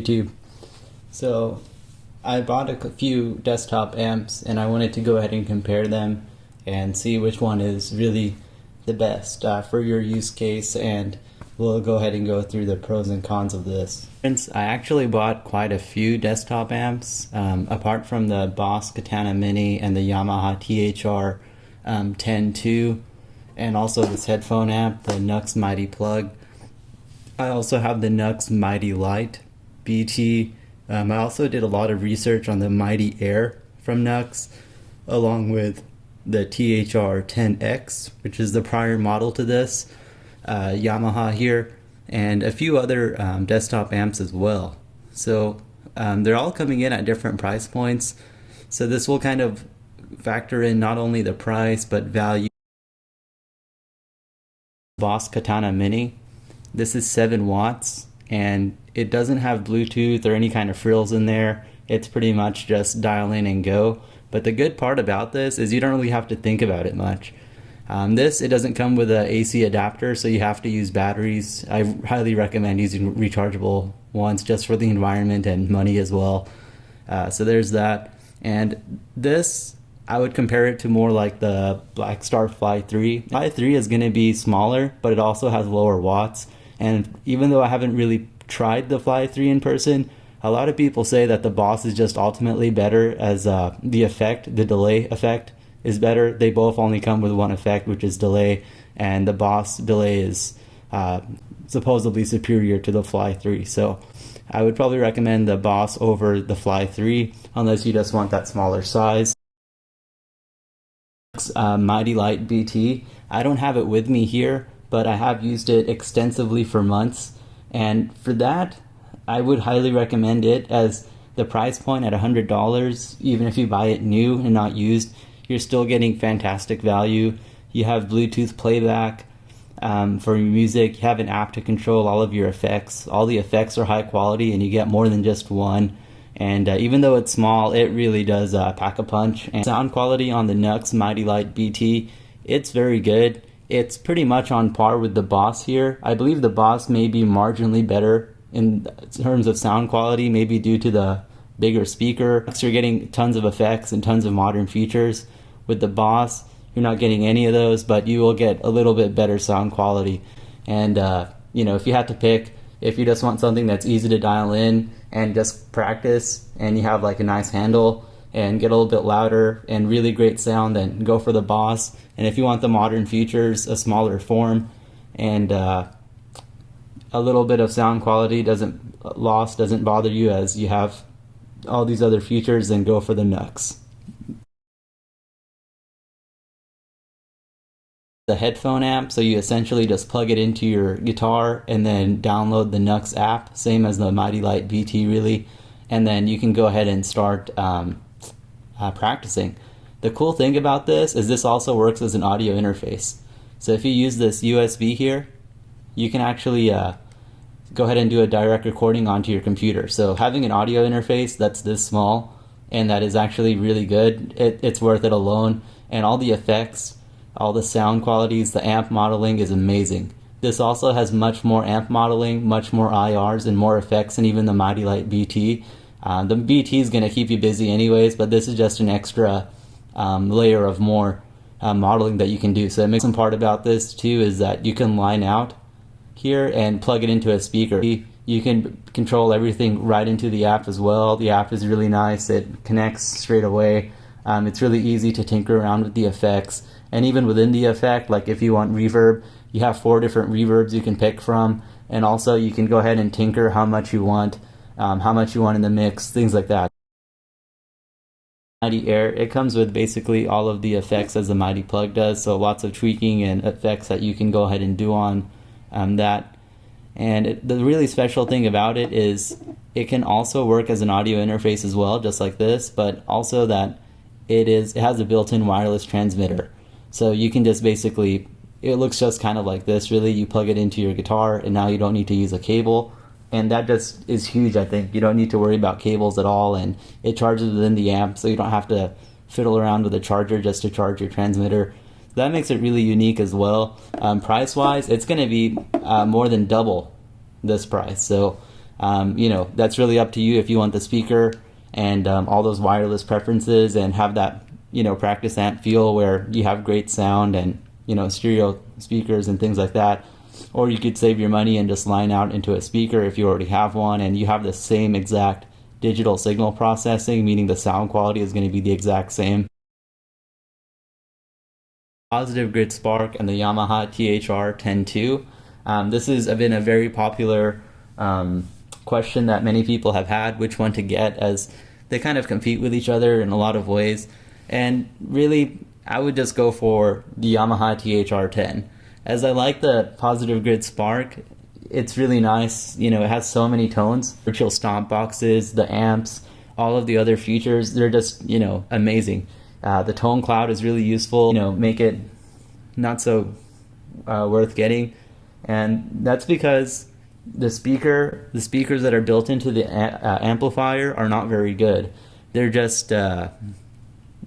YouTube. So I bought a few desktop amps and I wanted to go ahead and compare them and see which one is really the best for your use case, and we'll go ahead and go through the pros and cons of this. I actually bought quite a few desktop amps, apart from the Boss Katana MINI and the Yamaha THR10II, and also this headphone amp, the NuX Mighty Plug. I also have the Nux Mighty Light BT. I also did a lot of research on the Mighty Air from NuX, along with the THR10X, which is the prior model to this, Yamaha here, and a few other desktop amps as well. So they're all coming in at different price points. So this will kind of factor in not only the price but value. Boss Katana MINI. This is 7 watts and it doesn't have Bluetooth or any kind of frills in there. It's pretty much just dial in and go. But the good part about this is you don't really have to think about it much. It doesn't come with an AC adapter, so you have to use batteries. I highly recommend using rechargeable ones just for the environment and money as well. So there's that. And this, I would compare it to more like the Blackstar Fly 3. Fly 3 is going to be smaller, but it also has lower watts. And even though I haven't really tried the Fly 3 in person, a lot of people say that the Boss is just ultimately better, as the delay effect is better. They both only come with one effect, which is delay, and the Boss delay is supposedly superior to the Fly 3. So I would probably recommend the Boss over the Fly 3 unless you just want that smaller size. Mighty Light BT. I don't have it with me here, but I have used it extensively for months, and for that I would highly recommend it, as the price point at $100, even if you buy it new and not used, you're still getting fantastic value. You have Bluetooth playback for your music. You have an app to control all of your effects. All the effects are high quality and you get more than just one. And even though it's small, it really does pack a punch. And sound quality on the Nux Mighty Light BT, it's very good. It's pretty much on par with the Boss here. I believe the Boss may be marginally better in terms of sound quality, maybe due to the bigger speaker. You're getting tons of effects and tons of modern features. With the Boss, you're not getting any of those, but you will get a little bit better sound quality. And if you had to pick, if you just want something that's easy to dial in and just practice, and you have like a nice handle and get a little bit louder and really great sound, then go for the Boss. And if you want the modern features, a smaller form, and a little bit of sound quality doesn't bother you as you have all these other features, then go for the NuX. The headphone amp, so you essentially just plug it into your guitar and then download the NuX app, same as the Mighty Light BT really, and then you can go ahead and start practicing. The cool thing about this is this also works as an audio interface. So if you use this USB here, you can actually go ahead and do a direct recording onto your computer. So having an audio interface that's this small and that is actually really good, it's worth it alone. And all the effects, all the sound qualities, the amp modeling is amazing. This also has much more amp modeling, much more IRs and more effects than even the Mighty Light BT. The BT is going to keep you busy anyways, but this is just an extra layer of more modeling that you can do. So the amazing part about this too is that you can line out here and plug it into a speaker. You can control everything right into the app as well. The app is really nice. It connects straight away. It's really easy to tinker around with the effects. And even within the effect, like if you want reverb, you have 4 different reverbs you can pick from. And also you can go ahead and tinker how much you want in the mix, things like that. Mighty Air, it comes with basically all of the effects as the Mighty Plug does, so lots of tweaking and effects that you can go ahead and do on that. And the really special thing about it is it can also work as an audio interface as well, just like this, but also that it has a built-in wireless transmitter. So you can just basically, it looks just kind of like this really. You plug it into your guitar and now you don't need to use a cable. And that just is huge, I think. You don't need to worry about cables at all, and it charges within the amp, so you don't have to fiddle around with a charger just to charge your transmitter. That makes it really unique as well. Price-wise, it's going to be more than double this price. So That's really up to you if you want the speaker and all those wireless preferences and have that, practice amp feel where you have great sound and, stereo speakers and things like that. Or you could save your money and just line out into a speaker if you already have one and you have the same exact digital signal processing, meaning the sound quality is going to be the exact same. Positive Grid Spark and the Yamaha THR10II. This has been a very popular question that many people have had, which one to get, as they kind of compete with each other in a lot of ways. And really, I would just go for the Yamaha THR10. As I like the Positive Grid Spark, it's really nice. It has so many tones. Virtual stomp boxes, the amps, all of the other features, they're just, amazing. The tone cloud is really useful, make it not so worth getting. And that's because the speakers that are built into the amplifier are not very good. They're just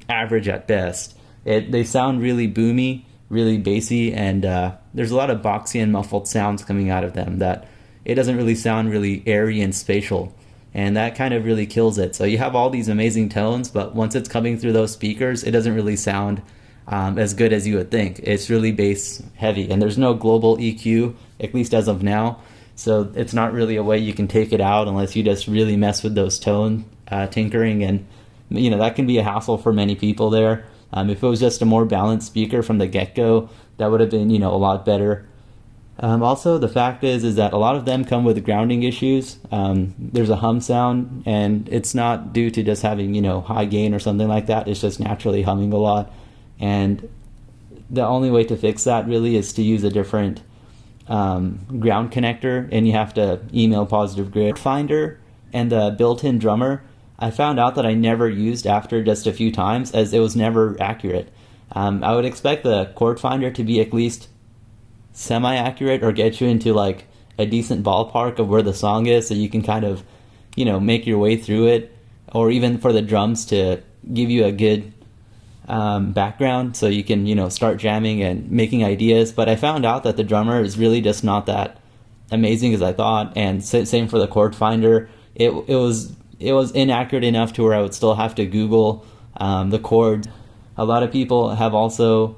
average at best. They sound really boomy, really bassy, and there's a lot of boxy and muffled sounds coming out of them that it doesn't really sound really airy and spatial, and that kind of really kills it. So you have all these amazing tones, but once it's coming through those speakers, it doesn't really sound as good as you would think. It's really bass heavy, and there's no global EQ, at least as of now, so it's not really a way you can take it out unless you just really mess with those tone tinkering, and that can be a hassle for many people there. If it was just a more balanced speaker from the get-go, that would have been, a lot better. Also, the fact is that a lot of them come with grounding issues. There's a hum sound, and it's not due to just having, high gain or something like that. It's just naturally humming a lot. And the only way to fix that really is to use a different ground connector, and you have to email Positive Grid. Finder and the built-in drummer, I found out that I never used after just a few times, as it was never accurate. I would expect the chord finder to be at least semi-accurate or get you into like a decent ballpark of where the song is, so you can kind of, make your way through it, or even for the drums to give you a good background so you can, start jamming and making ideas. But I found out that the drummer is really just not that amazing as I thought, and same for the chord finder. It was inaccurate enough to where I would still have to Google the chords. A lot of people have also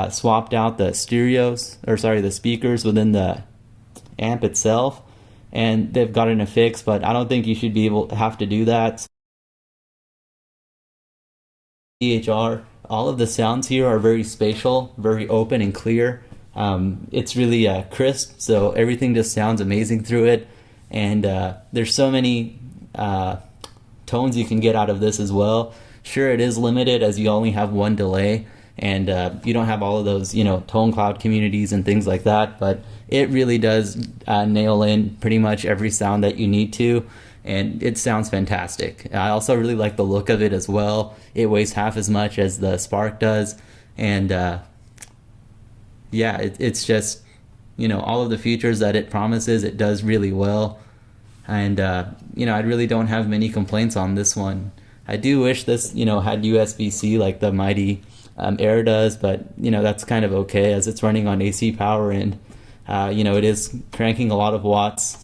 swapped out the speakers within the amp itself, and they've gotten a fix, but I don't think you should be able to have to do that. THR, all of the sounds here are very spatial, very open and clear. It's really crisp, so everything just sounds amazing through it, and there's so many tones you can get out of this as well. Sure, it is limited as you only have one delay, and you don't have all of those tone cloud communities and things like that, but it really does nail in pretty much every sound that you need to, and it sounds fantastic. I also really like the look of it as well. It weighs half as much as the Spark does, and it's just all of the features that it promises, it does really well. And I really don't have many complaints on this one. I do wish this had USB-C like the Mighty Air does, but that's kind of okay as it's running on AC power, and it is cranking a lot of watts.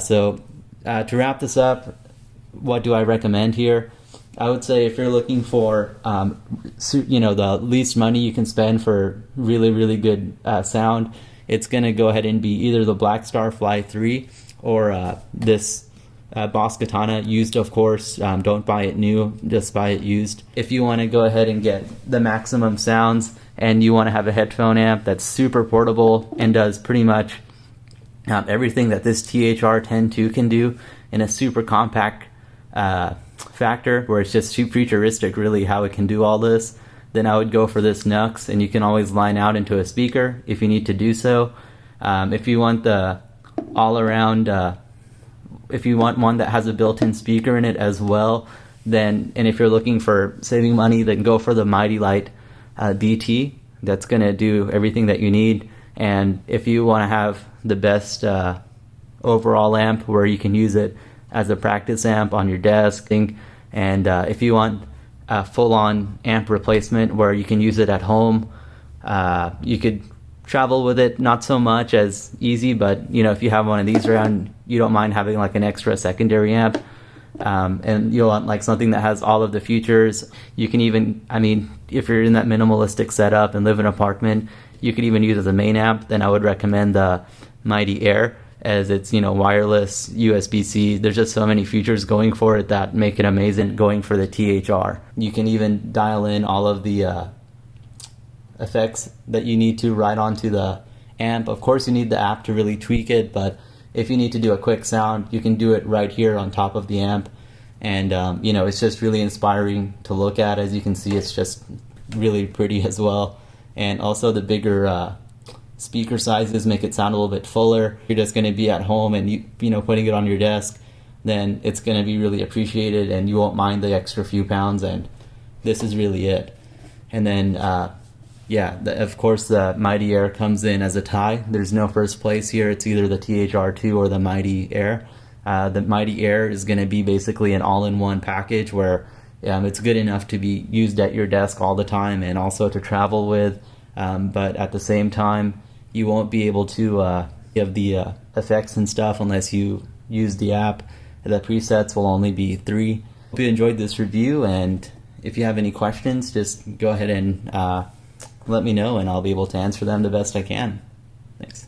So to wrap this up, what do I recommend here? I would say if you're looking for the least money you can spend for really, really good sound, it's going to go ahead and be either the Blackstar Fly 3 or this Boss Katana, used of course. Don't buy it new, just buy it used. If you want to go ahead and get the maximum sounds and you want to have a headphone amp that's super portable and does pretty much everything that this THR10II can do in a super compact factor, where it's just futuristic really how it can do all this, then I would go for this NuX, and you can always line out into a speaker if you need to do so. If you want the all-around, if you want one that has a built-in speaker in it as well, then, and if you're looking for saving money, then go for the Mighty Light BT. That's going to do everything that you need. And if you want to have the best overall amp where you can use it as a practice amp on your desk, and if you want a full-on amp replacement where you can use it at home, you could travel with it, not so much as easy, but you know, if you have one of these around, you don't mind having like an extra secondary amp. And you'll want like something that has all of the features. You can even, I mean, if you're in that minimalistic setup and live in an apartment, you could even use it as a main amp. Then I would recommend the Mighty Air, as it's, you know, wireless, USB-C. There's just so many features going for it that make it amazing going for the THR. You can even dial in all of the effects that you need to right onto the amp. Of course, you need the app to really tweak it, but if you need to do a quick sound, you can do it right here on top of the amp. And you know, it's just really inspiring to look at. As you can see, it's just really pretty as well. And also the bigger speaker sizes make it sound a little bit fuller. If you're just going to be at home and you know, putting it on your desk, then it's going to be really appreciated and you won't mind the extra few pounds, and this is really it. And then yeah, of course the Mighty Air comes in as a tie. There's no first place here. It's either the THR2 or the Mighty Air. The Mighty Air is going to be basically an all-in-one package where it's good enough to be used at your desk all the time and also to travel with, but at the same time you won't be able to have the effects and stuff unless you use the app. The presets will only be 3. Hope you enjoyed this review, and if you have any questions, just go ahead and let me know and I'll be able to answer them the best I can. Thanks.